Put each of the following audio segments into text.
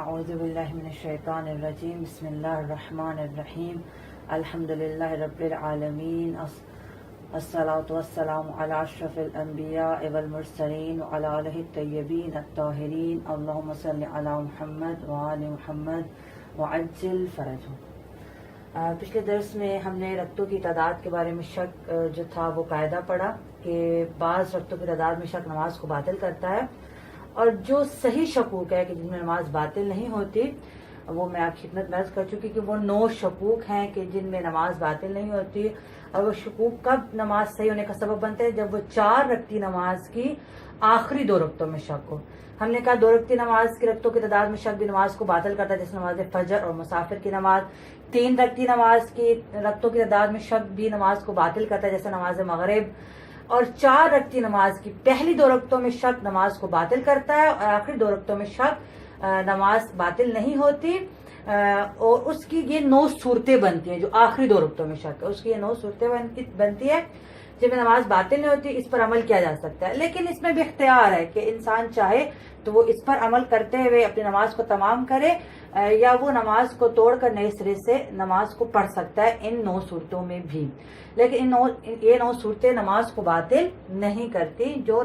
اعوذ باللہ من الشیطان الرجیم بسم اللہ الرحمن الرحیم الحمدللہ رب العالمین الصلاۃ والسلام علی اشرف الانبیاء والمرسلین وعلی آلہ الطیبین الطاہرین اللہم صل علی محمد وآل محمد وعجل فرجہ۔ پچھلے درس میں ہم نے رکتوں کی تعداد کے بارے میں شک جو تھا وہ قاعدہ پڑھا کہ بعض رکتوں کی تعداد میں شک نماز کو باطل کرتا ہے، اور جو صحیح شکوک ہے کہ جن میں نماز باطل نہیں ہوتی وہ میں آپ کی خدمت میں عرض کر چکی کہ وہ 9 شکوک ہیں کہ جن میں نماز باطل نہیں ہوتی، اور وہ شکوک کب نماز صحیح ہونے کا سبب بنتے ہیں؟ جب وہ 4 رکعتی نماز کی آخری 2 رکعتوں میں شک ہو۔ ہم نے کہا 2 رکعتی نماز کی رکعتوں کی تعداد میں شک بھی نماز کو باطل کرتا ہے، جیسے نماز فجر اور مسافر کی نماز۔ 3 رکعتی نماز کی رکعتوں کی تعداد میں شک بھی نماز کو باطل کرتا ہے، جیسے نماز مغرب۔ اور 4 رکعتی نماز کی پہلی 2 رکعتوں میں شک نماز کو باطل کرتا ہے، اور آخری 2 رکعتوں میں شک نماز باطل نہیں ہوتی۔ اور اس کی یہ 9 صورتیں بنتی ہیں، جو آخری 2 رکعتوں میں شک ہے اس کی یہ 9 صورتیں بنتی ہے جن میں نماز باطل نہیں ہوتی۔ اس پر عمل کیا جا سکتا ہے، لیکن اس میں بھی اختیار ہے کہ انسان چاہے تو وہ اس پر عمل کرتے ہوئے اپنی نماز کو تمام کرے، یا وہ نماز کو توڑ کر نئے سرے سے نماز کو پڑھ سکتا ہے ان 9 صورتوں میں بھی۔ لیکن یہ 9 صورتیں نماز کو باطل نہیں کرتی جو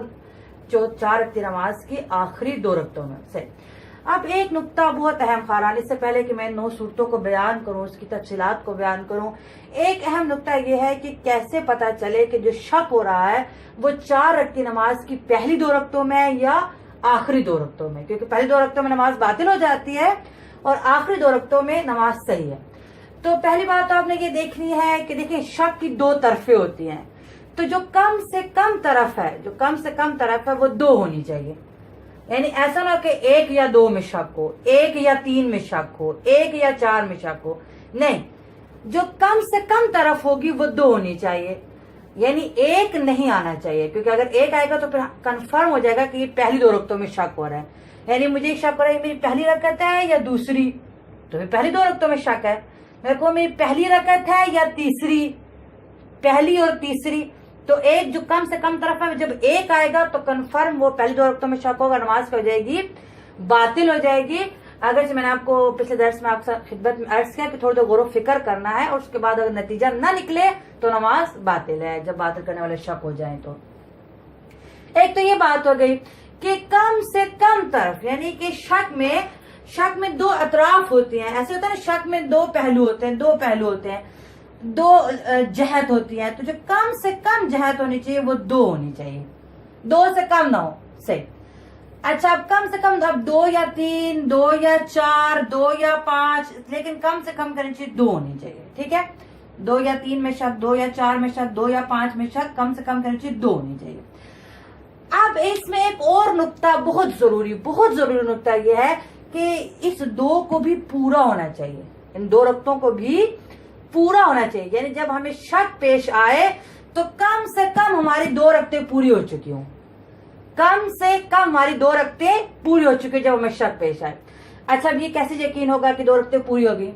4 رکعتی نماز کی آخری 2 رکعتوں میں سے۔ اب ایک نقطہ بہت اہم خاران، اس سے پہلے کہ میں 9 صورتوں کو بیان کروں، اس کی تفصیلات کو بیان کروں، ایک اہم نقطہ یہ ہے کہ کیسے پتا چلے کہ جو شک ہو رہا ہے وہ 4 رکعتی نماز کی پہلی 2 رکعتوں میں یا آخری 2 رکعتوں میں، کیونکہ پہلی 2 رکعتوں میں نماز باطل ہو جاتی ہے اور آخری 2 رکعتوں میں نماز صحیح ہے۔ تو پہلی بات تو آپ نے یہ دیکھنی ہے کہ دیکھیں شک کی 2 طرفیں ہوتی ہیں، تو جو کم سے کم طرف ہے وہ 2 ہونی چاہیے، یعنی ایسا نہ کہ 1 یا 2 میں شک ہو، 1 یا 3 میں شک ہو، 1 یا 4 میں شک ہو، نہیں، جو کم سے کم طرف ہوگی وہ 2 ہونی چاہیے، یعنی 1 نہیں آنا چاہیے، کیونکہ اگر 1 آئے گا تو پھر کنفرم ہو جائے گا کہ یہ پہلی 2 رکعتوں میں شک ہو رہا ہے، یعنی مجھے شک ہو رہا ہے میری پہلی رکعت ہے یا دوسری، تو پہلی 2 رکعتوں میں شک ہے، میرے کو میری پہلی رکعت ہے یا تیسری، پہلی اور تیسری، تو ایک جو کم سے کم طرف ہے، جب 1 آئے گا تو کنفرم وہ پہلی 2 رکعتوں میں شک ہوگا، نماز ہو جائے گی باطل ہو جائے گی۔ اگرچہ میں نے آپ کو پچھلے درس میں آپ کی خدمت میں عرض کیا کہ تھوڑا غور و فکر کرنا ہے، اور اس کے بعد اگر نتیجہ نہ نکلے تو نماز باطل ہے، جب باطل کرنے والے شک ہو جائیں تو۔ ایک تو یہ بات ہو گئی کہ کم سے کم طرف، یعنی کہ شک میں 2 اطراف ہوتی ہیں، ایسے ہوتا ہے نا، شک میں 2 پہلو ہوتے ہیں، 2 جہت ہوتی ہیں، تو جو کم سے کم جہت ہونی چاہیے وہ 2 ہونی چاہیے، 2 سے کم نہ ہو، صحیح۔ اچھا، اب کم سے کم اب 2 یا 3، 2 یا 4، 2 یا 5، لیکن کم سے کم کرنی چاہیے 2 ہونی چاہیے، ٹھیک ہے، 2 یا 3 میں شک، 2 یا 4 میں شک، 2 یا 5 میں شک، کم سے کم کرنی چاہیے 2 ہونی چاہیے۔ اب اس میں ایک اور نقطہ بہت ضروری نقطہ یہ ہے کہ اس 2 کو بھی پورا ہونا چاہیے، ان 2 رکعتوں کو بھی پورا ہونا چاہیے، یعنی جب ہمیں شک پیش آئے تو کم سے کم ہماری 2 رکعتیں پوری ہو چکی ہوں، کم سے کم ہماری 2 رکعتیں پوری ہو چکی جب ہمیں شک پیش آئے۔ اچھا، اب یہ کیسے یقین ہوگا کہ 2 رکعتیں پوری ہوگی؟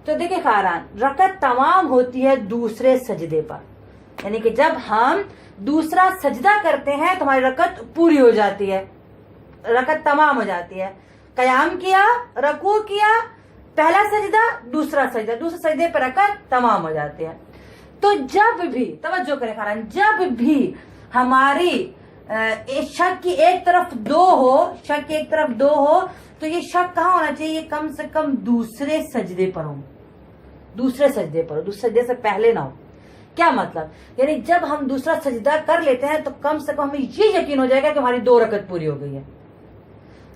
تو دیکھیں خاران، رکعت تمام ہوتی ہے دوسرے سجدے پر، یعنی کہ جب ہم دوسرا سجدہ کرتے ہیں تو ہماری رکعت پوری ہو جاتی ہے، رکعت تمام ہو جاتی ہے، قیام کیا، رکوع کیا، پہلا سجدہ، دوسرا سجدے پر رکعت تمام ہو جاتی ہے۔ تو جب بھی توجہ کریں خاران، جب بھی ہماری شک کی ایک طرف 2 ہو تو یہ شک کہاں ہونا چاہیے؟ کم سے کم دوسرے سجدے پر ہو، دوسرے سجدے سے پہلے نہ ہو۔ کیا مطلب؟ یعنی جب ہم دوسرا سجدہ کر لیتے ہیں تو کم سے کم ہمیں یہ یقین ہو جائے گا کہ ہماری 2 رکعت پوری ہو گئی ہے۔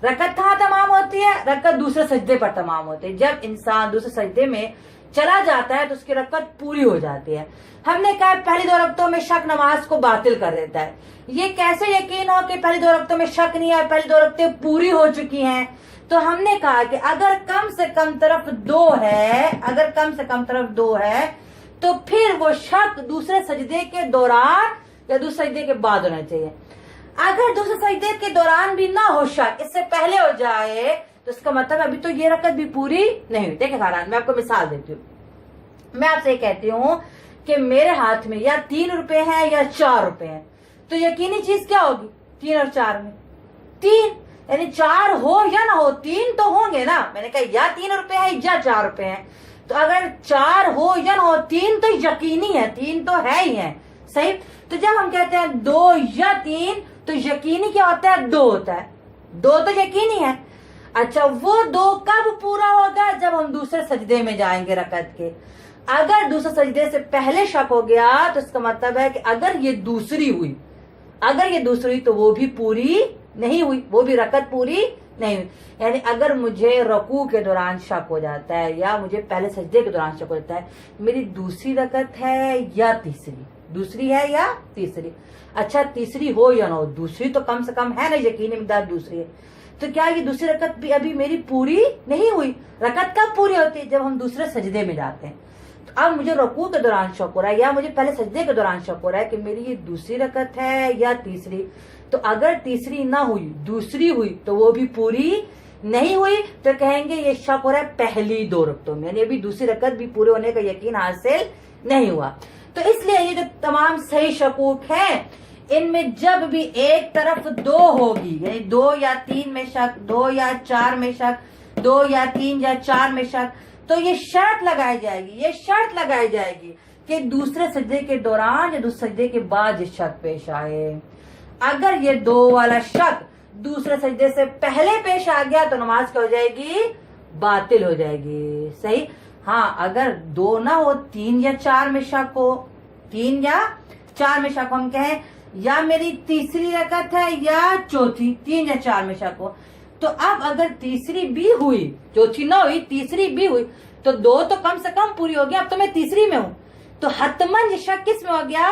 رکعت کہاں تمام ہوتی ہے؟ رکعت دوسرے سجدے پر تمام ہوتی ہے، جب انسان دوسرے سجدے میں چلا جاتا ہے تو اس کی رکعت پوری ہو جاتی ہے۔ ہم نے کہا پہلی 2 رکعتوں میں شک نماز کو باطل کر دیتا ہے، یہ کیسے یقین ہو کہ پہلی 2 رکعتوں میں شک نہیں ہے، پہلی 2 رکعتیں پوری ہو چکی ہیں؟ تو ہم نے کہا کہ اگر کم سے کم طرف 2 ہے تو پھر وہ شک دوسرے سجدے کے دوران یا دوسرے سجدے کے بعد ہونا چاہیے۔ اگر دوسرے سجدے کے دوران بھی نہ ہو شک، اس سے پہلے ہو جائے تو اس کا مطلب ابھی تو یہ رکعت بھی پوری نہیں ہوئی۔ دیکھیں خاران، میں آپ کو مثال دیتی ہوں، میں آپ سے یہ کہتی ہوں کہ میرے ہاتھ میں یا 3 روپے ہیں یا 4 روپے ہیں، تو یقینی چیز کیا ہوگی؟ 3 اور 4 میں 3، یعنی 4 ہو یا نہ ہو 3 تو ہوں گے ना, मैंने कहा या 3 रुपए है या 4 रुपए है। तो अगर 4 हो या ना हो, 3 तो यकीनी है, 3 तो है ही है, सही। तो जब हम कहते हैं 2 या 3 तो यकीनी क्या होता है, 2 होता है, 2 तो यकीनी है। अच्छा, वो 2 कब पूरा होगा, जब हम दूसरे सजदे में जाएंगे रकत के। अगर दूसरे सजदे से पहले शक हो गया तो इसका मतलब है कि अगर ये दूसरी हुई, अगर ये दूसरी तो वो भी पूरी नहीं हुई, वो भी रकत पूरी नहीं हुई। यानी अगर मुझे रकू के दौरान शक हो जाता है या मुझे पहले सजदे के दौरान शक हो जाता है, मेरी दूसरी रकत है या तीसरी, दूसरी है या तीसरी। अच्छा, तीसरी हो या ना हो, दूसरी तो कम से कम है ना, यकीनी मिकदार दूसरी है, तो क्या ये दूसरी रकत भी अभी मेरी पूरी नहीं हुई। रकत कब पूरी होती है, जब हम दूसरे सजदे में जाते हैं। तो अब मुझे रकू के दौरान शक हो रहा है या मुझे पहले सजदे के दौरान शक हो रहा है कि मेरी ये दूसरी रकत है या तीसरी। तो अगर तीसरी ना हुई, दूसरी हुई, तो वो भी पूरी नहीं हुई, तो कहेंगे ये शक हो रहा है पहली 2 रकतों में, यानी अभी दूसरी रकत भी पूरे होने का यकीन हासिल नहीं हुआ। तो इसलिए ये जो तमाम सही शकूक हैं, इनमें जब भी एक तरफ 2 होगी, यानी 2 या 3 में शक, 2 या 4 में शक, 2 या 3 या 4 में शक, तो ये शर्त लगाई जाएगी, ये शर्त लगाई जाएगी कि दूसरे सजदे के दौरान या दूसरे सजदे के बाद ये शक पेश आए। अगर ये 2 वाला शक दूसरे सजदे से पहले पेश आ गया तो नमाज क्या हो जाएगी, बातिल हो जाएगी, सही। हाँ, अगर 2 ना हो, 3 या 4 में शक हो, 3 या 4 में शक, हम कहें या मेरी तीसरी रकत है या चौथी, 3 या 4 में शक हो, तो अब अगर तीसरी भी हुई, चौथी ना हुई, तीसरी भी हुई, तो 2 तो कम से कम पूरी हो गया, अब तो मैं तीसरी में हूं, तो हतमन ये शक किस में हो गया,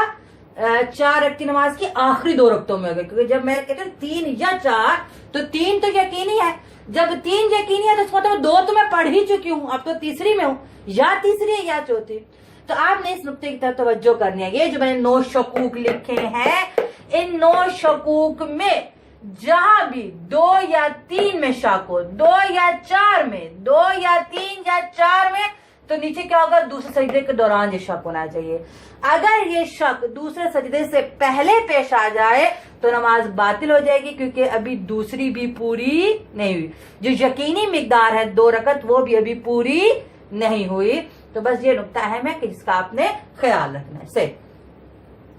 4 रकती नमाज की आखिरी 2 रकतों में हो गया। क्योंकि जब मैं कहती हूँ 3 या 4, तो 3 तो यकीनी है, जब 3 यकीनी है तो इसका मतलब 2 तो मैं पढ़ ही चुकी हूँ, अब तो तीसरी में हूँ, या तीसरी है या चौथी। तो आपने इस नुक्ते की तरफ तवज्जो करनी है। ये जो मैंने 9 शकूक लिखे हैं, इन 9 शकूक में जहां भी 2 या 3 में शक हो, 2 या 4 में, 2 या 3 या 4 में, तो नीचे क्या होगा, दूसरे सजदे के दौरान ये शक होना चाहिए। अगर ये शक दूसरे सजदे से पहले पेश आ जाए तो नमाज बातिल हो जाएगी, क्योंकि अभी दूसरी भी पूरी नहीं हुई, जो यकीनी मिकदार है 2 रकत, वो भी अभी पूरी नहीं हुई। तो बस ये नुक्ता अहम है कि जिसका आपने ख्याल रखना है, सही।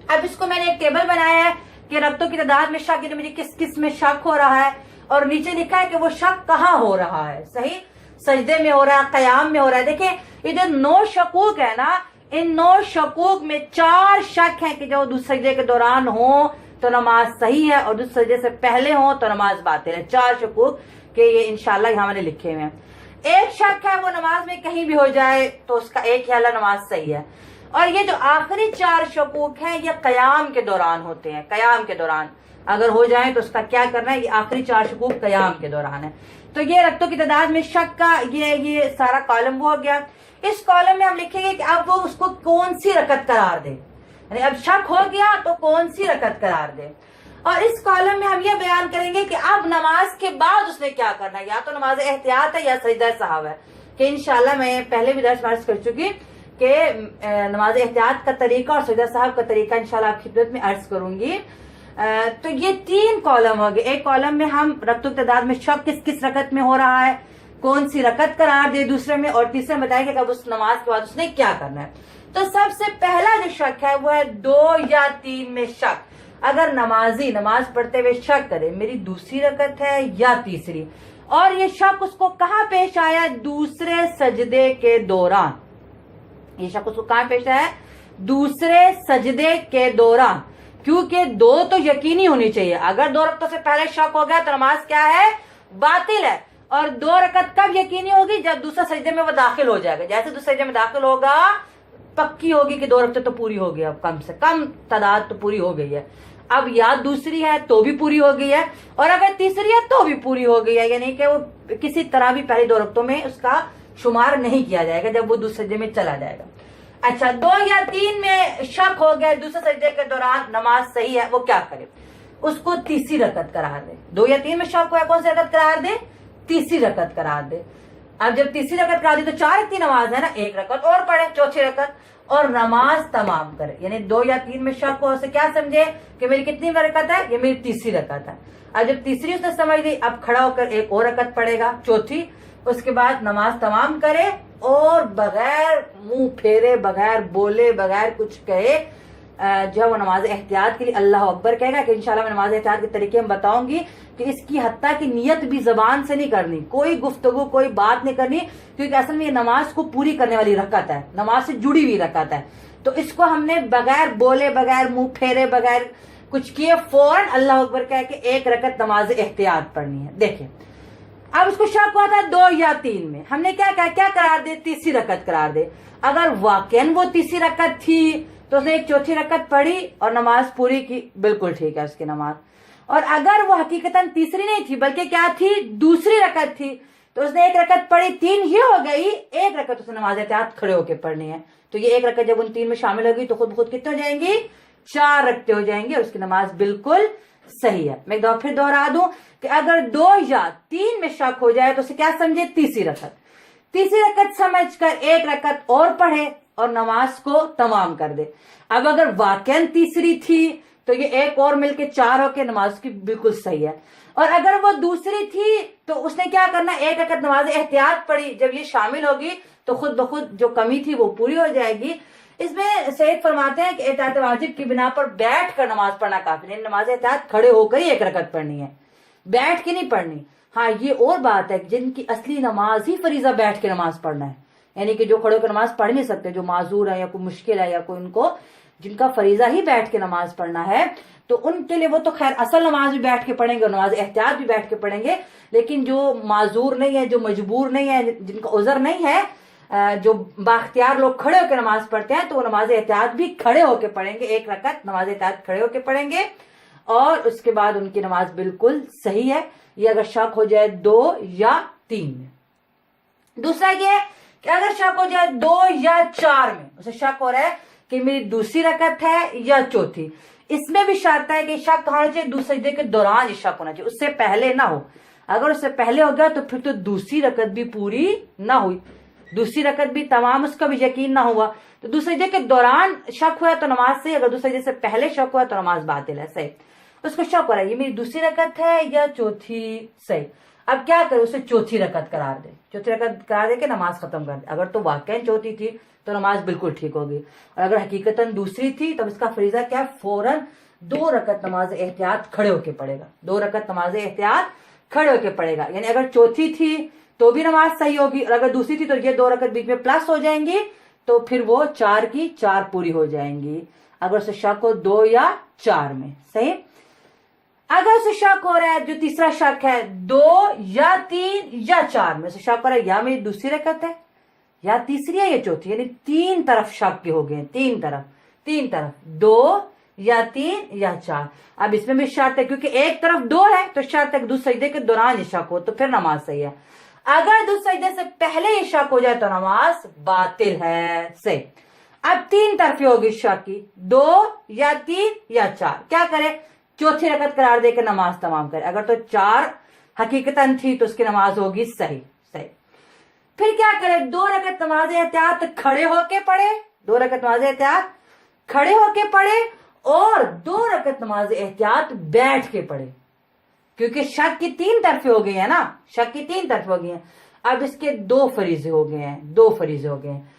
अब इसको मैंने एक टेबल बनाया है कि रकतों की तादाद में शक, मुझे किस किस में शक हो रहा है, और नीचे लिखा है कि वो शक कहाँ हो रहा है, सही। सजदे में हो रहा है, कयाम में हो रहा है। देखिए ये जो 9 शकूक है ना, इन 9 शकूक में 4 शक है कि जो दूसरे सजदे के दौरान हो तो नमाज सही है, और दूसरे सजदे से पहले हो तो नमाज बातिल है। 4 शकूक के ये इंशाल्लाह यहाँ मैंने लिखे हुए हैं। एक शक है वो नमाज में कहीं भी हो जाए तो उसका एक ख्याल है नमाज सही है। और ये जो आखिरी 4 शकूक हैं ये कयाम के दौरान होते हैं, कयाम के दौरान अगर हो जाए तो उसका क्या करना है, ये आखिरी 4 शकूक कयाम के दौरान है। तो ये रकतों की तादाद में शक का ये सारा कॉलम वो हो गया। इस कॉलम में हम लिखेंगे कि अब वो उसको कौन सी रकत करार दे, यानी अब शक हो गया तो कौन सी रकत करार दे। और इस कॉलम में हम ये बयान करेंगे कि अब नमाज के बाद उसने क्या करना है, या तो नमाज एहतियात है या सजदा साहब है, कि इंशाल्लाह मैं पहले भी दर्स कर चुकी कि नमाज एहतियात का तरीका और सजदा साहब का तरीका इंशाल्लाह आपकी खिदमत में अर्ज करूंगी। तो ये 3 कॉलम हो गए। एक कॉलम में हम रकतों की तादाद में शक किस किस रकत में हो रहा है, कौन सी रकत करार दे दूसरे में, और तीसरे में बताएंगे कि अब उस नमाज के बाद उसने क्या करना है। तो सबसे पहला जो शक है वो है 2 या 3 में शक। अगर नमाजी नमाज पढ़ते हुए शक करे मेरी दूसरी रकत है या तीसरी, और ये शक उसको कहाँ पेश आया, दूसरे सजदे के दौरान। ये शक उसको कहाँ पेश आया, दूसरे सजदे के दौरान, क्योंकि 2 तो यकीनी होनी चाहिए। अगर 2 रकतों से पहले शक हो गया तो नमाज क्या है, बातिल है। और 2 रकत कब यकीनी होगी, जब दूसरे सजदे में वो दाखिल हो जाएगा। जैसे दूसरे सजदे में दाखिल होगा पक्की होगी कि 2 रकतें तो पूरी हो गई, अब कम से कम तादाद तो पूरी हो गई है। अब या दूसरी है तो भी पूरी हो गई है, और अगर तीसरी है तो भी पूरी हो गई है, यानी कि वो किसी तरह भी पहली 2 रकतों में उसका शुमार नहीं किया जाएगा जब वो दूसरे सजदे में चला जाएगा। अच्छा, 2 या 3 में शक हो गया दूसरे सजदे के दौरान, नमाज सही है, वो क्या करे, उसको तीसरी रकत करार दे। 2 या 3 में शक हुआ, कौन सी रकत करार दे, तीसरी रकत करार दे। अब जब तीसरी रकत करा दी तो 4 रकत की नमाज है ना, 1 रकत और पढ़े चौथी रकत और नमाज तमाम करे। यानी 2 या 3 में शक हो, उसे क्या समझे कि मेरी कितनी रकत है, ये मेरी तीसरी रकत है। अब जब तीसरी उसने समझ ली, अब खड़ा होकर 1 और रकत पड़ेगा चौथी, उसके बाद नमाज तमाम करे और बगैर मुंह फेरे, बगैर बोले, बगैर कुछ कहे जो है वो नमाज एहतियात के लिए अल्लाह अकबर कहेगा। कि इंशाल्लाह मैं नमाज एहतियात के तरीके में बताऊंगी कि इसकी हत्ता की नियत भी जबान से नहीं करनी, कोई गुफ्तगू कोई बात नहीं करनी, क्योंकि असल में ये नमाज को पूरी करने वाली रकत है, नमाज से जुड़ी हुई रकत है। तो इसको हमने बगैर बोले, बगैर मुंह फेरे, बगैर कुछ किए फौरन अल्लाह अकबर कह के 1 रकत नमाज एहतियात पढ़नी है। देखिए अब उसको शक हुआ था 2 या 3 में, हमने क्या कहा, क्या करार दे, तीसरी रकत करार दे। अगर वाकई वो तीसरी रकत थी तो उसने 1 चौथी रकत पढ़ी और नमाज पूरी की, बिल्कुल ठीक है उसकी नमाज। और अगर वो हकीकतन तीसरी नहीं थी बल्कि क्या थी, दूसरी रकत थी, तो उसने 1 रकत पढ़ी, 3 ही हो गई, 1 रकत उसने नमाज एहतियात खड़े होकर पढ़नी है। तो ये 1 रकत जब उन 3 में शामिल होगी तो खुद खुद कितने हो जाएंगी, 4 रकते हो जाएंगे, उसकी नमाज बिल्कुल सही है। मैं एक दफा फिर दोहरा दूं कि अगर 2 या 3 में शक हो जाए तो उसे क्या समझे, तीसरी रकत। तीसरी रकत समझकर 1 रकत और पढ़े और नमाज को तमाम कर दे। अब अगर वाकई तीसरी थी तो ये 1 और मिलके 4 होके नमाज की बिल्कुल सही है। और अगर वो दूसरी थी तो उसने क्या करना, 1 रकत नमाज एहतियात पढ़ी, जब ये शामिल होगी तो खुद ब खुद जो कमी थी वो पूरी हो जाएगी। इसमें सैयद फरमाते हैं कि एहतियात वाजिब की बिना पर बैठ कर नमाज पढ़ना काफी नहीं, नमाज एहतियात खड़े होकर ही 1 रकत पढ़नी है, बैठ के नहीं पढ़नी। हाँ ये और बात है कि जिनकी असली नमाज ही फरीजा बैठ के नमाज पढ़ना है, यानी कि जो खड़े होकर नमाज पढ़ नहीं सकते, जो माजूर है या कोई मुश्किल है या कोई उनको जिनका फरीजा ही बैठ के नमाज पढ़ना है, तो उनके लिए वो तो खैर असल नमाज भी बैठ के पढ़ेंगे और नमाज एहतियात भी बैठ के पढ़ेंगे। लेकिन जो माजूर नहीं है, जो मजबूर नहीं है, जिनका उज़र नहीं है, जो बाख्तियार लोग खड़े होकर नमाज पढ़ते हैं, तो वो नमाज एहतियात भी खड़े होकर पढ़ेंगे, 1 रकत नमाज एहतियात खड़े होकर पढ़ेंगे और उसके बाद उनकी नमाज बिल्कुल सही है। ये अगर शक हो जाए 2 या 3 में। दूसरा ये कि अगर शक हो जाए 2 या 4 में, उसे शक हो रहा है कि मेरी दूसरी रकत है या चौथी, इसमें भी शर्त है कि शक होना चाहिए दूसरे सजदे के दौरान ही शक होना चाहिए, उससे पहले ना हो। अगर उससे पहले हो गया तो फिर तो दूसरी रकत भी पूरी ना हुई, दूसरी रकत भी तमाम, उसका भी यकीन ना हुआ। तो दूसरे सजदे के दौरान शक हुआ तो नमाज सही, अगर दूसरे सजदे से पहले शक हुआ तो नमाज बातिल है। सही, उसको शक हो रहा है ये मेरी दूसरी रकत है या चौथी, सही। अब क्या करे, उसे चौथी रकत करार दे, चौथी रकत करार दे के नमाज खत्म कर दे। अगर तो वाकई चौथी थी तो नमाज बिल्कुल ठीक होगी, और अगर हकीकतन दूसरी थी तब इसका फरीजा क्या, फौरन 2 रकत नमाज एहतियात खड़े होके पड़ेगा, 2 रकत नमाज एहतियात खड़े होके पड़ेगा। यानी अगर चौथी थी तो भी नमाज सही होगी, और अगर दूसरी थी तो ये 2 रकत बीच में प्लस हो जाएंगी, तो फिर वो 4 की 4 पूरी हो जाएंगी, अगर उसे शक हो 2 या 4 में। सही, अगर उसे शक हो रहा है, जो तीसरा शक है 2 या 3 या 4 में, उसे शक हो रहा है या मेरी दूसरी रकत है या तीसरी है या चौथी, यानी 3 तरफ शक के हो गए, 3 तरफ 2 या 3 या 4। अब इसमें भी शर्त है, क्योंकि एक तरफ 2 है तो शर्त है दूसरे सजदे के दौरान ये शक हो, तो फिर नमाज सही है। अगर दूसरे सजदे से पहले ये शक हो जाए तो नमाज बातिल है। सही, अब 3 तरफी होगी शक की, 2 या 3 या 4, क्या करे, चौथी रकत करार देकर नमाज तमाम करे। अगर तो 4 हकीकतन थी तो उसकी नमाज होगी सही। फिर क्या करे, 2 रकत नमाज एहतियात खड़े होके पढ़े, 2 रकत नमाज एहतियात खड़े होके पढ़े और 2 रकत नमाज एहतियात बैठ के पढ़े, क्योंकि शक की 3 तरफे हो गई है ना, शक की 3 तरफे हो गई हैं। अब इसके 2 फरीजे हो गए हैं, 2 फरीजे हो गए हैं।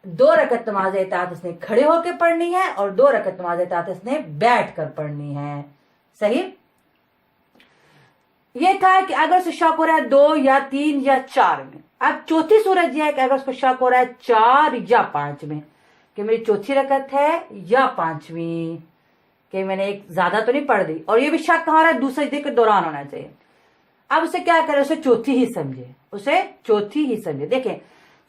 2 रकत नमाज एहतियात इसने खड़े होके पढ़नी है और 2 रकत नमाज एहतियात इसने बैठ कर पढ़नी है। सही, ये था कि अगर उसे शक हो रहा है 2 या 3 या 4 में। अब चौथी सूरत यह है कि अगर उसको शक हो रहा है 4 या 5 में, कि मेरी चौथी रकत है या 5वीं, कि मैंने एक ज्यादा तो नहीं पढ़ दी, और ये भी शक कहाँ रहा है, दूसरे सजदे के दौरान होना चाहिए। अब उसे क्या करे, उसे चौथी ही समझे, उसे चौथी ही समझे। देखें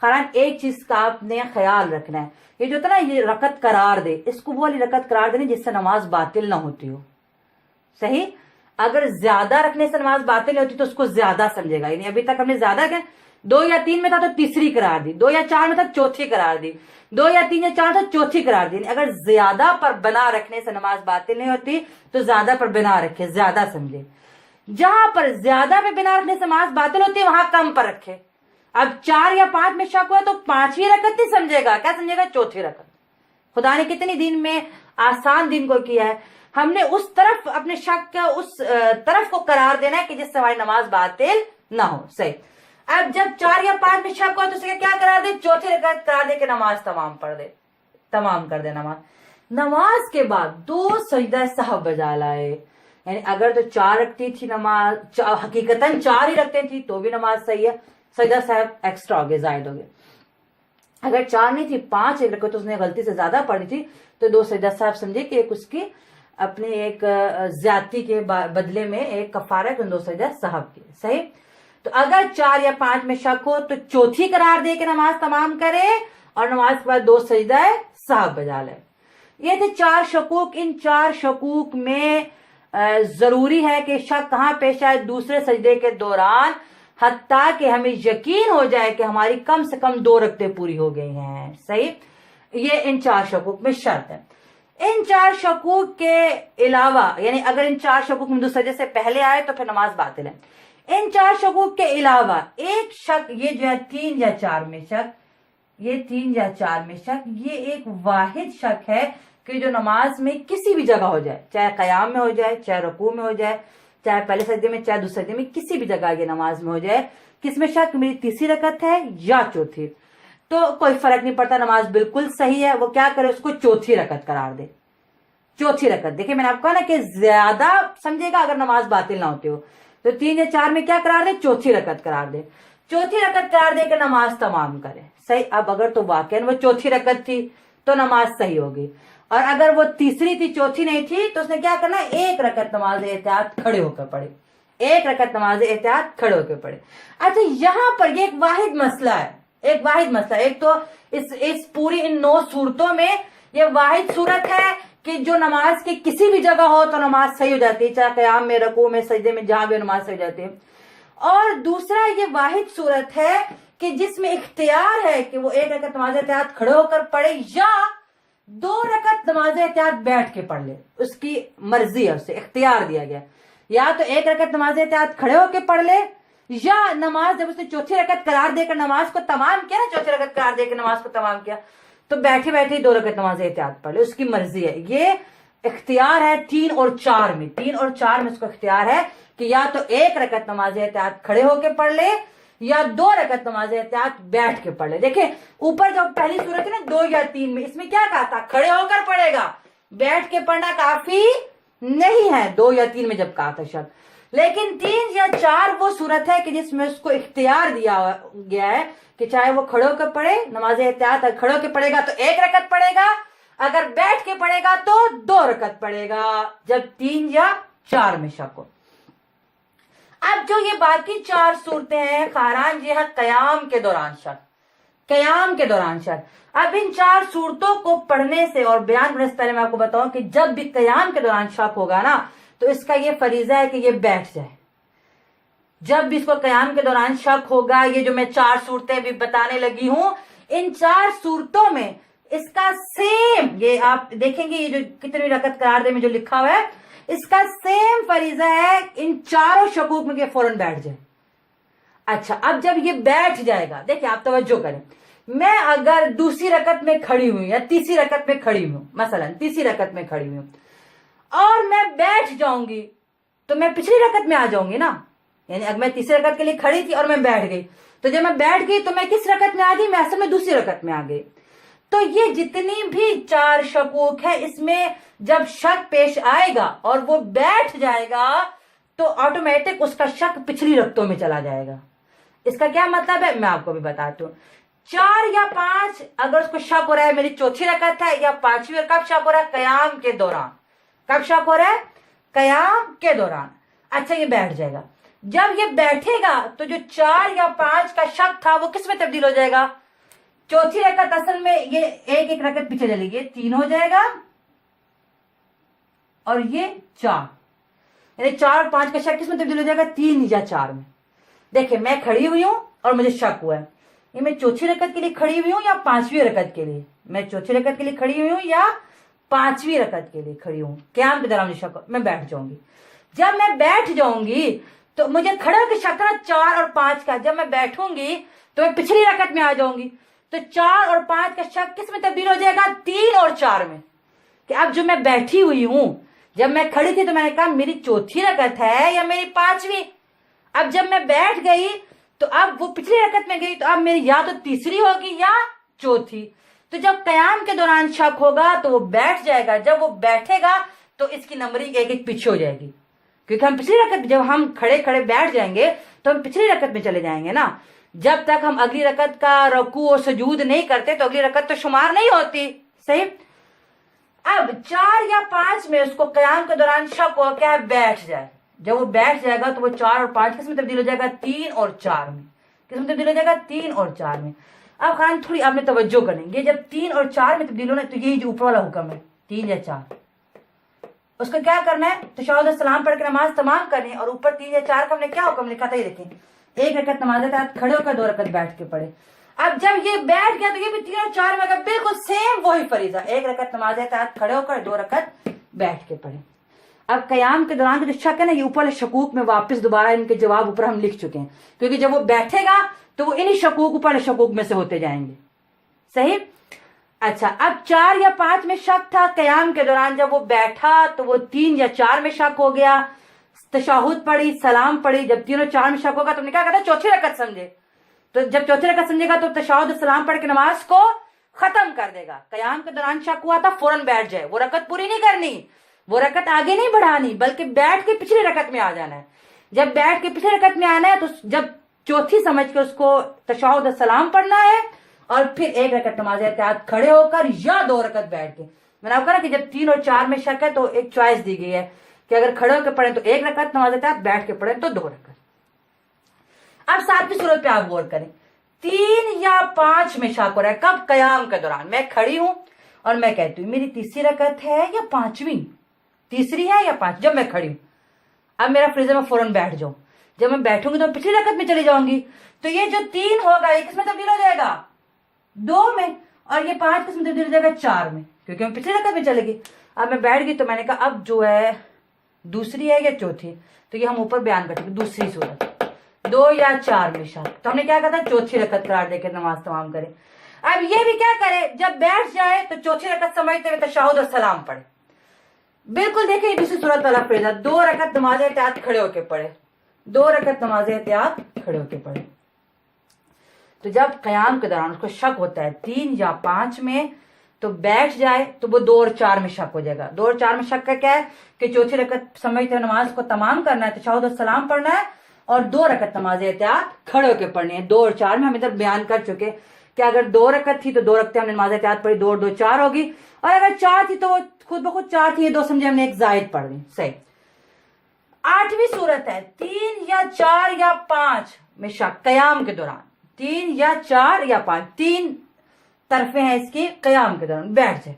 खरान, एक चीज का आपने ख्याल रखना है, ये जो था ना ये रकत करार दे, इसको वो वाली रकत करार देनी जिससे नमाज बातिल ना होती हो। सही, अगर ज्यादा रखने से नमाज बातिल होती तो उसको ज्यादा समझेगा। यानी अभी तक हमने ज्यादा क्या, 2 या 3 में था तो तीसरी करार दी, 2 या 4 में था चौथी करार दी, 2 या 3 या 4 था चौथी करार दी। अगर ज्यादा पर बना रखने से नमाज बातिल नहीं होती तो ज्यादा पर बिना रखे, ज्यादा समझे। जहां पर ज्यादा पे बिना रखने से नमाज बातिल होती है वहां कम पर रखे, अब 4 या 5 में शक हुआ तो 5वीं रकत ही समझेगा, क्या समझेगा? चौथी रकत। खुदा ने कितनी दिन में आसान दिन को किया है, हमने उस तरफ अपने शक का उस तरफ को करार देना है कि जिससे हमारी नमाज बातिल ना हो। सही। अब जब 4 या 5 में शक हुआ तो उसे क्या करार दे? चौथी रकत करार दे के नमाज तमाम पढ़ दे, तमाम कर दे नमाज। नमाज के बाद 2 सजदा सहव बजा लाए, यानी अगर तो 4 रखती थी नमाज, हकीकतन 4 ही रखते थी तो भी नमाज सही है, सजदा सहव एक्स्ट्रा हो गए, जायद हो गए। अगर 4 नहीं थी, 5 एक रखो तो उसने गलती से ज्यादा पढ़ी थी तो 2 सजदा सहव समझे कि एक उसकी अपने एक ज्यादती के बदले में एक कफारा है, 2 सजदा सहव की। सही। तो अगर 4 या 5 में शक हो तो चौथी करार दे के नमाज तमाम करे और नमाज के बाद 2 सजदा सहव बजा ले। ये थे 4 शकूक। इन 4 शकूक में जरूरी है कि शक कहां पेश आए? दूसरे सजदे के दौरान, हत्ता कि हमें यकीन हो जाए कि हमारी कम से कम 2 रकतें पूरी हो गई हैं। सही। ये इन 4 शकूक में शर्त है। इन 4 शकूक के अलावा, यानी अगर इन 4 शकूक में दूसरे सजदे से पहले आए तो फिर नमाज बातिल है। इन 4 शकूक के अलावा एक शक, ये जो है 3 या 4 में शक, ये 3 या 4 में शक, ये एक वाहिद शक है कि जो नमाज में किसी भी जगह हो जाए, चाहे कयाम में हो जाए, चाहे रुकू में हो जाए, चाहे पहले सजदे में, चाहे दूसरे सजदे में, किसी भी जगह ये नमाज में हो जाए, किसमें शक? मेरी तीसरी रकत है या चौथी, तो कोई फर्क नहीं पड़ता, नमाज बिल्कुल सही है। वो क्या करे? उसको चौथी रकत करार दे। चौथी रकत। देखिए मैंने आपको कहा ना कि ज्यादा समझेगा अगर नमाज बातिल ना होती हो, तो 3 या 4 में क्या करार दे? चौथी रकत करार दे। चौथी रकत करार दे के नमाज तमाम करे। सही। अब अगर तो वाकई वो चौथी रकत थी तो नमाज सही होगी, और अगर वो तीसरी थी, चौथी नहीं थी, तो उसने क्या करना? 1 रकत नमाज एहतियात खड़े होकर पढ़े, 1 रकत नमाज एहतियात खड़े होकर पढ़े। अच्छा, यहां पर ये एक वाहिद मसला है, एक वाहिद मसला। एक तो इस पूरी इन 9 सूरतों में ये वाहिद सूरत है कि जो नमाज की किसी भी जगह हो तो नमाज सही हो जाती है, चाहे कयाम में, रकू में, सजदे में, जहां भी नमाज सही हो जाती है। और दूसरा ये वाहिद सूरत है कि जिसमें इख्तियार है कि वो 1 रकत नमाज एहतियात खड़े होकर पढ़े या 2 रकत नमाज एहतियात बैठ के पढ़ ले, उसकी मर्जी है, उसे इख्तियार दिया गया। या तो 1 रकत नमाज एहतियात खड़े होकर पढ़ ले, या नमाज जब उसने चौथी रकत करार देकर नमाज को तमाम किया ना, चौथी रकत करार देकर नमाज को तमाम किया, तो बैठे बैठे 2 रकत नमाज एहतियात पढ़ ले, उसकी मर्जी है। ये इख्तियार है 3 और 4 में। 3 और 4 में उसको इख्तियार है कि या तो 1 रकत नमाज एहतियात खड़े होकर पढ़ ले या 2 रकत नमाज एहतियात बैठ के पढ़ ले। देखिए ऊपर जो पहली सूरत है ना 2 या 3 में, इसमें क्या कहा था? खड़े होकर पढ़ेगा, बैठ के पढ़ना काफी नहीं है 2 या 3 में जब कहा था शब्द। लेकिन 3 या 4 वो सूरत है कि जिसमें उसको इख्तियार दिया गया है कि चाहे वो खड़े होकर पढ़े, नमाज एहतियात खड़े होकर पढ़ेगा तो 1 रकत पढ़ेगा, अगर बैठ के पढ़ेगा तो 2 रकत पढ़ेगा, जब 3 या 4 में शक हो। अब जो ये बाकी 4 सूरतें हैं खारान, ये है कयाम के दौरान शक, कयाम के दौरान शक। अब इन 4 सूरतों को पढ़ने से और बयान करने से पहले मैं आपको बताऊं कि जब भी कयाम के दौरान शक होगा ना, तो इसका ये फरीजा है कि ये बैठ जाए। जब भी इसको कयाम के दौरान शक होगा, ये जो मैं 4 सूरतें भी बताने लगी हूं, इन 4 सूरतों में इसका सेम, ये आप देखेंगे ये जो कितनी रकत करार दे में जो लिखा हुआ है, इसका सेम फरीजा है इन 4 शकूक में के फौरन बैठ जाए। अच्छा, अब जब ये बैठ जाएगा, देखिए आप तवज्जो करें, मैं अगर दूसरी रकत में खड़ी हुई या तीसरी रकत में खड़ी हूं, मसलन तीसरी रकत में खड़ी हुई और मैं बैठ जाऊंगी, तो मैं पिछली रकत में आ जाऊंगी ना। यानी अगर मैं तीसरी रकत के लिए खड़ी थी और मैं बैठ गई, तो जब मैं बैठ गई तो मैं किस रकत में आ गई? मैं असल में दूसरी रकत में आ गई। तो ये जितनी भी 4 शकूक है, इसमें जब शक पेश आएगा और वो बैठ जाएगा तो ऑटोमेटिक उसका शक पिछली रकतों में चला जाएगा। इसका क्या मतलब है मैं आपको भी बताती हूँ। 4 या 5 अगर उसको शक हो रहा है मेरी चौथी रकत है या 5वीं, कब शक हो रहा है? कयाम के दौरान। कब शक हो रहा है? कयाम के दौरान। अच्छा, ये बैठ जाएगा। जब ये बैठेगा तो जो 4 या 5 का शक था वो किस में तब्दील हो जाएगा? चौथी रकत असल में ये एक रकत पीछे चलेगी, 3 हो जाएगा और ये 4, यानी 4 और 5 का शक किस में तब्दील हो जाएगा? 3 या 4 में। देखिए मैं खड़ी हुई हूं और मुझे शक हुआ है, ये मैं चौथी रकत के लिए खड़ी हुई हूं या 5वीं रकत के लिए? मैं चौथी रकत के लिए खड़ी हुई हूं या 5वीं रकत के लिए खड़ी हूं? क्या के दौरान मुझे शक, मैं बैठ जाऊंगी। जब मैं बैठ जाऊंगी तो मुझे खड़ा होकर शक था 4 और 5 का, जब मैं बैठूंगी तो मैं पिछली रकत में आ जाऊंगी। तो 4 और 5 का शक किस में तब्दील हो जाएगा? 3 और 4 में। कि अब जो मैं बैठी हुई हूं, जब मैं खड़ी थी तो मैंने कहा मेरी चौथी रकत है या मेरी 5वीं। अब जब मैं बैठ गई तो अब वो पिछली रकत में गई, तो अब मेरी या तो तीसरी होगी या चौथी। तो जब कयाम के दौरान शक होगा तो वो बैठ जाएगा, जब वो बैठेगा तो इसकी नंबरिंग एक एक पीछे हो जाएगी, क्योंकि हम पिछली रकत, जब हम खड़े खड़े बैठ जाएंगे तो हम पिछली रकत में चले जाएंगे ना। जब तक हम अगली रकत का रुकू और सुजूद नहीं करते तो अगली रकत तो शुमार नहीं होती। सही। अब 4 या 5 में उसको कयाम के दौरान शक हो क्या है? बैठ जाए। जब वो बैठ जाएगा तो वो 4 और 5 किस में तब्दील हो जाएगा? 3 और 4 में। किस में तब्दील हो जाएगा? 3 और 4 में। अब खान थोड़ी आपने तवज्जो करेंगे, जब 3 और 4 में तब्दील होना तो यही जो ऊपर वाला हुक्म है 3 या 4, उसको क्या करना है? तशहुद सलाम पढ़ के नमाज तमाम करनी है। और ऊपर 3 या 4 का हमने क्या हुक्म लिखा था, ये देखें, 1 रकत नमाज खड़े होकर 2 रकत बैठ के पढ़े। अब जब ये बैठ गया तो ये भी 3 और 4 में बिल्कुल सेम वही फरीजा, 1 रकत नमाज खड़े होकर 2 रकत बैठ के पढ़े। अब कयाम के दौरान जो शक है ना, ये ऊपर शकूक में वापस दोबारा इनके जवाब ऊपर हम लिख चुके हैं, क्योंकि जब वो बैठेगा तो वो इन्हीं शकूक ऊपर शकूक में से होते जाएंगे। सही। अच्छा, अब 4 या 5 में शक था कयाम के दौरान, जब वो बैठा तो वो 3 या 4 में शक हो गया, तशहुद पढ़ी, सलाम पढ़ी। जब 3 और 4 में शक होगा तो हमने क्या कहा? चौथी रकत समझे। तो जब चौथी रकत समझेगा तो तशहुद सलाम पढ़ के नमाज को खत्म कर देगा। कयाम के दौरान शक हुआ था, फौरन बैठ जाए, वो रकत पूरी नहीं करनी, वो रकत आगे नहीं बढ़ानी, बल्कि बैठ के पिछली रकत में आ जाना है। जब बैठ के पिछली रकत में आना है तो जब चौथी समझ के उसको तशहुद सलाम पढ़ना है और फिर 1 रकत नमाज एहतियात खड़े होकर या 2 रकत बैठ के। मैंने आपको कहा कि जब 3 और 4 में शक है तो एक चॉइस दी गई है कि अगर खड़े होकर पढ़े तो 1 रकत नमाज एहतियात, बैठ के पढ़े तो 2 रकत। अब 7वीं सूरत पे आप गौर करें, 3 या 5 में शक हो रहा है। कब? कयाम के दौरान। मैं खड़ी हूं और मैं कहती हूँ मेरी तीसरी रकत है या 5वीं, तीसरी है या 5। जब मैं खड़ी हूं, अब मेरा फ्रीजर में फौरन बैठ जाऊं, जब मैं बैठूंगी तो मैं पिछली रकत में चली जाऊंगी। तो ये जो 3 होगा ये किसमें तब्दील हो जाएगा? 2 में। और ये 5 किसमें तब्दील हो जाएगा? 4 में, क्योंकि मैं पिछली रकत में चलेगी। अब मैं बैठ गई तो मैंने कहा अब जो है दूसरी है या चौथी, तो ये हम ऊपर बयान करते हैं। दूसरी सूरत 2 या 4 में शक, तो हमने क्या कहा था? चौथी रकत करार देकर नमाज तमाम करे। अब ये भी क्या करे? जब बैठ जाए तो चौथी रकत समझते हुए तशहुद और सलाम पढ़े। बिल्कुल देखिए दूसरी सूरत वाला फ्रेजा, 2 रकत नमाज एहतियात खड़े होके पढ़े, 2 रकत नमाज एहतियात खड़े होके पढ़े। तो जब कयाम के दौरान उसको शक होता है 3 या 5 में तो बैठ जाए तो वो 2 और 4 में शक हो जाएगा। 2 और 4 में शक का क्या है कि चौथी रकत समझते हुए नमाज को तमाम करना है, तशहुद और सलाम पढ़ना है और 2 रकत नमाज एहतियात खड़े होके पढ़नी है। 2 और 4 में हम इधर बयान कर चुके कि अगर 2 रकत थी तो 2 रकतें हमने नमाज एहतियात पढ़ी, 2 और 2 4 होगी, और अगर 4 थी तो वो खुद ब खुद 4 थी, ये 2 समझे हमने एक जायद पढ़ ली। सही। 8वीं सूरत है 3 या 4 या 5 में शक कयाम के दौरान, 3 या 4 या 5, 3 तरफे हैं इसकी कयाम के दौरान। बैठ जाए,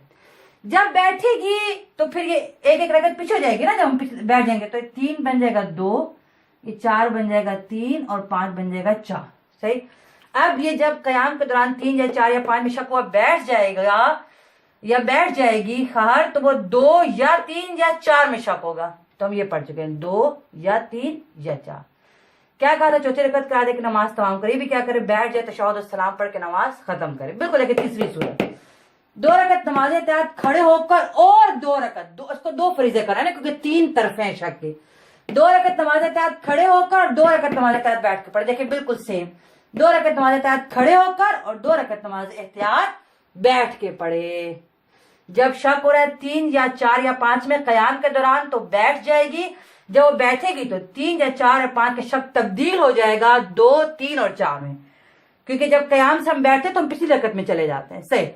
जब बैठेगी तो फिर ये एक एक रकत पीछे हो जाएगी ना, जब हम बैठ जाएंगे तो 3 बन जाएगा 2, ये 4 बन जाएगा 3 और 5 बन जाएगा 4। सही। अब ये जब कयाम के दौरान 3 या 4 या 5 में शक हुआ बैठ जाएगा या बैठ जाएगी खैर, तो वो 2 या 3 या 4 में शक होगा। तो हम ये पढ़ चुके हैं 2 या 3 या 4। क्या कहा था? चौथी रकत करा दे के नमाज तमाम करे, भी क्या करे? बैठ जाए, तशहुद और सलाम पढ़ के नमाज खत्म करे। बिल्कुल देखिए तीसरी सूरत, 2 रकत नमाज एहतियात खड़े होकर और 2 रकत, उसको 2 फरीजे कराने क्योंकि 3 तरफे हैं शक के। 2 रकत नमाज एहतियात खड़े होकर, 2 रकत नमाज एहतियात बैठ के पढ़े। देखिए बिल्कुल सेम, 2 रकत नमाज एहतियात खड़े होकर और 2 रकत नमाज एहतियात बैठ के पढ़े। जब शक हो रहा है 3 या 4 या 5 में कयाम के दौरान तो बैठ जाएगी, जब वो बैठेगी तो 3 या 4 या 5 का शक तब्दील हो जाएगा 2, 3 और 4 में, क्योंकि जब कयाम से हम बैठते तो हम पिछली रकत में चले जाते हैं। सही।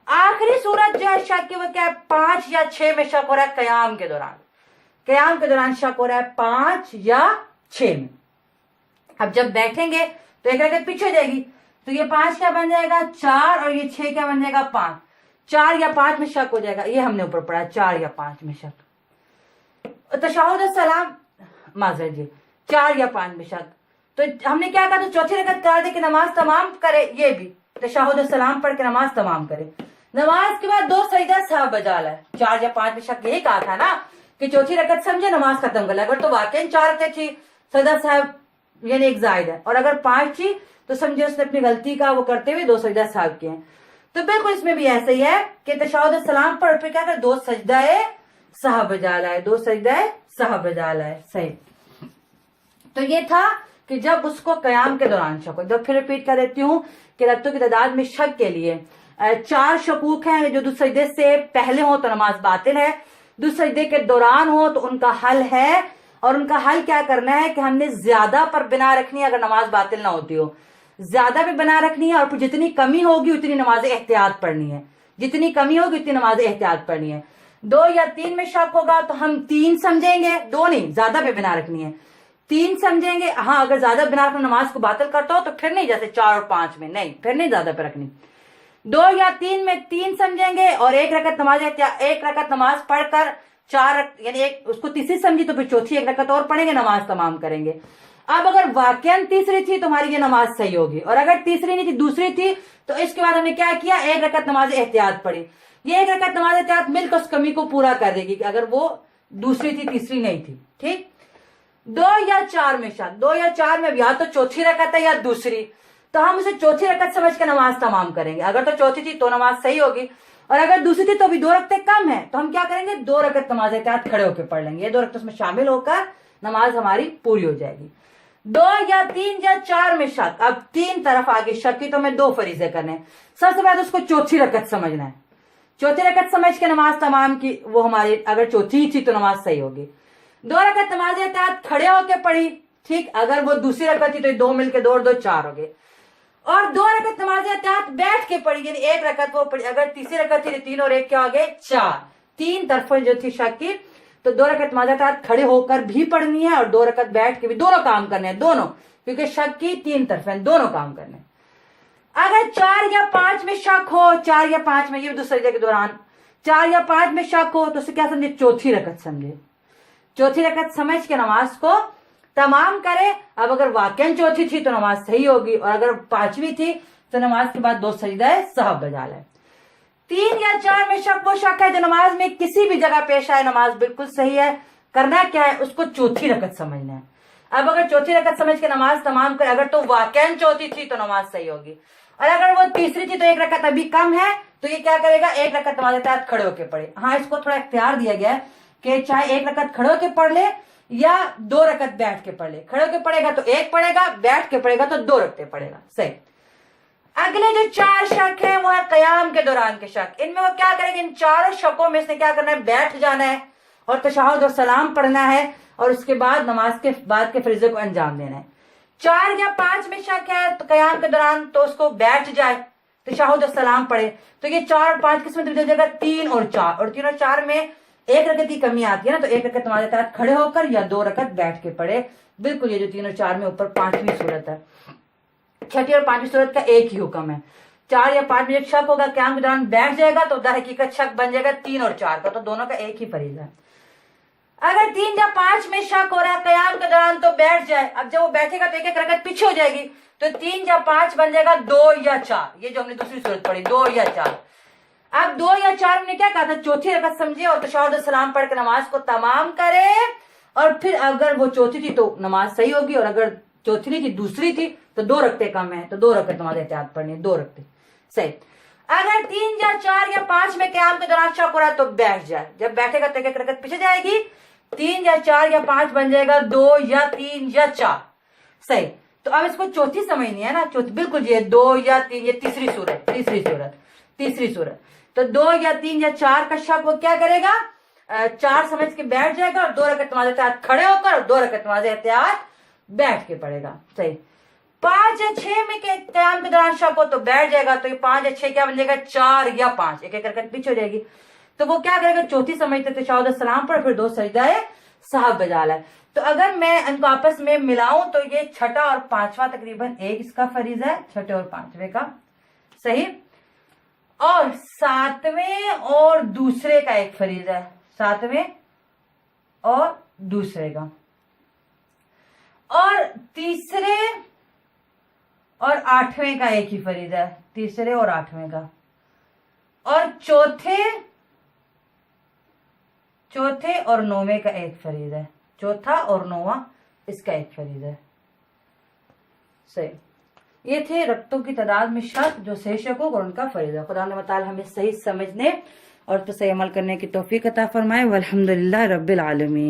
आखिरी सूरत जो है शक की वो क्या है? 5 या 6 में शक हो रहा है कयाम के दौरान, कयाम के दौरान शक हो रहा है 5 या 6 में। अब जब बैठेंगे तो एक रकत पीछे हो जाएगी, तो ये 5 क्या बन जाएगा? 4, और ये 6 क्या बन जाएगा? 5। 4 या 5 में शक हो जाएगा, ये हमने ऊपर पढ़ा 4 या 5 में शक। तशहुद सलाम माजरत जी 4 या 5 में शक, तो हमने क्या कहा? तो चौथी रकत करा दे के नमाज तमाम करे, ये भी तशहुद सलाम पढ़ के नमाज तमाम करे। नमाज के बाद 2 सजदा साहब बजाला है। 4 या 5 में शक यही कहा था ना कि चौथी रकत समझे नमाज खत्म कर ले। अगर तो वाकई 4 रकत थी, सजदा साहब यानी एक जायद है, और अगर 5 थी تو समझे उसने अपनी गलती का वो करते हुए 2 सजदा साहब किए हैं। तो बिल्कुल इसमें भी ऐसा ही है कि तशहुद सलाम पढ़ फिर क्या कर 2 सजदाए साहब बजा लाए, 2 सजदाए साहब बजा लाए। सही। तो ये था कि जब उसको कयाम के दौरान शक हो। जब फिर रिपीट कर देती हूँ कि रकतों की तादाद में शक के लिए 4 शकूक हैं। जो दुसजदे से पहले हो तो नमाज बातिल है, दुसजदे के दौरान हो तो उनका हल है, और उनका हल क्या करना है कि हमने ज्यादा पर बिना रखनी है अगर नमाज बातिल ना होती हो, ज्यादा भी बना रखनी है, और फिर जितनी कमी होगी उतनी नमाज एहतियात पढ़नी है, जितनी कमी होगी उतनी नमाज एहतियात पढ़नी है। 2 या 3 में शक होगा तो हम 3 समझेंगे, 2 नहीं, ज्यादा पे बिना रखनी है, 3 समझेंगे। हाँ, अगर ज्यादा बिना रखना नमाज को बातिल करता हो तो फिर नहीं, जैसे 4 और 5 में नहीं, फिर नहीं ज्यादा पे रखनी। 2 या 3 में 3 समझेंगे और 1 रकत नमाज 1 रकत नमाज पढ़कर 4 यानी एक उसको तीसरी समझी तो फिर चौथी 1 रकत और पढ़ेंगे, नमाज तमाम करेंगे। अब अगर वाकई तीसरी थी तो हमारी ये नमाज सही होगी, और अगर तीसरी नहीं थी दूसरी थी तो इसके बाद हमने क्या किया, 1 रकत नमाज एहतियात पढ़ी। ये 1 रकत नमाज एहतियात मिलकर उस कमी को पूरा कर देगी कि अगर वो दूसरी थी तीसरी नहीं थी। ठीक। 2 या 4 में शक, 2 या 4 में या तो चौथी रकत है या दूसरी, तो हम उसे चौथी रकत समझ के नमाज तमाम करेंगे। अगर तो चौथी थी तो नमाज सही होगी, और अगर दूसरी थी तो भी 2 रकतें कम है तो हम क्या करेंगे, 2 रकत नमाज एहतियात खड़े होकर पढ़ लेंगे। ये 2 रकत उसमें शामिल होकर नमाज हमारी पूरी हो जाएगी। 2 या 3 या 4 में शक, अब 3 तरफ आगे शक की तो हमें 2 फरीजे करने हैं। सबसे पहले उसको चौथी रकत समझना है, चौथी रकत समझ के नमाज तमाम की, वो हमारी अगर चौथी थी तो नमाज सही होगी। 2 रकत नमाज एहतियात खड़े होकर पढ़ी। ठीक। अगर वो दूसरी रकत थी तो 2 मिलकर 2 और 2 4 हो गए, और 2 रकत नमाज एहतियात बैठ के पढ़ी, यानी 1 रकत वो पढ़ी। अगर तीसरी रकत थी 3 और 1 क्या हो गए 4, 3 तरफों जो थी शक की, तो 2 रकत नमाज एहतियात खड़े होकर भी पढ़नी है और 2 रकत बैठ के भी, दोनों काम करने हैं, दोनों, क्योंकि शक की 3 तरफें, दोनों काम करने हैं। अगर 4 या 5 में शक हो, 4 या 5 में, ये दूसरे के दौरान 4 या 5 में शक हो तो उसे क्या समझे, चौथी रकत समझे। चौथी रकत समझ के नमाज को तमाम करे। अब अगर वाकई चौथी थी तो नमाज सही होगी, और अगर 5वीं थी तो नमाज के बाद 2 सजदाए साहब बजा ले। 3 या 4 में शक, वो शक है जो नमाज में किसी भी जगह पेश आए, नमाज बिल्कुल सही है, करना क्या है, उसको चौथी रकत समझना है। अब अगर चौथी रकत समझ के नमाज तमाम करे, अगर तो वाकई चौथी थी तो नमाज सही होगी, और अगर वो तीसरी थी तो 1 रकत अभी कम है तो ये क्या करेगा, 1 रकत नमाज एहतियात खड़े होकर पढ़े। हाँ, इसको थोड़ा इख्तियार दिया गया है कि चाहे 1 रकत खड़े होकर पढ़ ले या 2 रकत बैठ के पढ़ ले। खड़े होकर पढ़ेगा तो 1 पढ़ेगा, बैठ के पढ़ेगा तो 2 रकतें पढ़ेगा। सही। अगले जो 4 शक है वो है कयाम के दौरान के शक। इनमें वो क्या करेंगे, इन 4 शकों में से क्या करना है, बैठ जाना है और तशहुद और सलाम पढ़ना है, और उसके बाद नमाज के बाद के फरीजे को अंजाम देना है। 4 या 5 में शक है तो कयाम के दौरान तो उसको बैठ जाए, तशहुद और सलाम पढ़े। तो ये 4 और 5 किस में हो जाएगा, 3 और 4, और 3 और 4 में 1 रकत की कमी आती है ना, तो 1 रकत नमाज एहतियात खड़े होकर या 2 रकत बैठ के पढ़े। बिल्कुल ये जो 3 और 4 में ऊपर 5वीं सूरत है, 6ठी और 5वीं सूरत का एक ही हुक्म है। 4 या 5 में जब शक होगा कयाम के दौरान बैठ जाएगा तो दर हकीकत शक बन जाएगा 3 और 4 का, तो दोनों का एक ही फरीजा है। अगर 3 या 5 में शक हो रहा है कयाम के दौरान तो बैठ जाए। अब जब वो बैठेगा तो 1 रकत पीछे हो जाएगी, तो 3 या 5 बन जाएगा 2 या 4, ये जो हमने दूसरी सूरत पढ़ी 2 या 4। अब 2 या 4 में क्या कहा था, चौथी रकत समझे और तशहुद और सलाम पढ़ के नमाज को तमाम करे, और फिर अगर वो चौथी थी तो नमाज सही होगी, और अगर चौथी नहीं थी दूसरी थी तो 2 रकतें कम है तो 2 रकत नमाज एहतियात पढ़नी है, 2 रकतें। सही। अगर 3 या 4 या 5 में कयाम के दौरान शक हो रहा है तो बैठ जाए। जब बैठेगा तो 1 रकत पीछे जाएगी, 3 या 4 या 5 बन जाएगा 2 या 3 या 4। सही। तो अब इसको चौथी समझनी है ना, चौथी बिल्कुल ये 2 या 3, ये तीसरी सूरत। तो 2 या 3 या 4 का शक वो क्या करेगा, 4 समझ के बैठ जाएगा और 2 रकत नमाज एहतियात खड़े होकर और 2 रकत नमाज एहतियात बैठ के पड़ेगा। सही। 5 या 6 में कयाम के दौरान शक हो तो बैठ जाएगा, तो ये 5 या 6 क्या बन जाएगा, 4 या 5, 1 रकत पीछे हो जाएगी, तो वो क्या करेगा, चौथी समझते तशहुद और सलाम पर फिर 2 सजदाए साहब बजा लाए। तो अगर मैं इनको आपस में मिलाऊं तो ये 6ठा और 5वां तकरीबन एक इसका फरीज है, 6ठे और 5वें का। सही। और 7वें और दूसरे का एक फरीज है, 7वें और दूसरे का, और तीसरे और 8वें का एक ही फरीज है, तीसरे और 8वें का, और चौथे और 9वें का एक फरीज है, चौथा और 9वां इसका एक फरीज है। सही। یہ تھے رکتوں کی تعداد میں شرط جو صحیح شکوک اور ان کا فریضہ. خدا تعالی ہمیں صحیح سمجھنے اور تو صحیح عمل کرنے کی توفیق عطا فرمائے. والحمدللہ رب العالمین.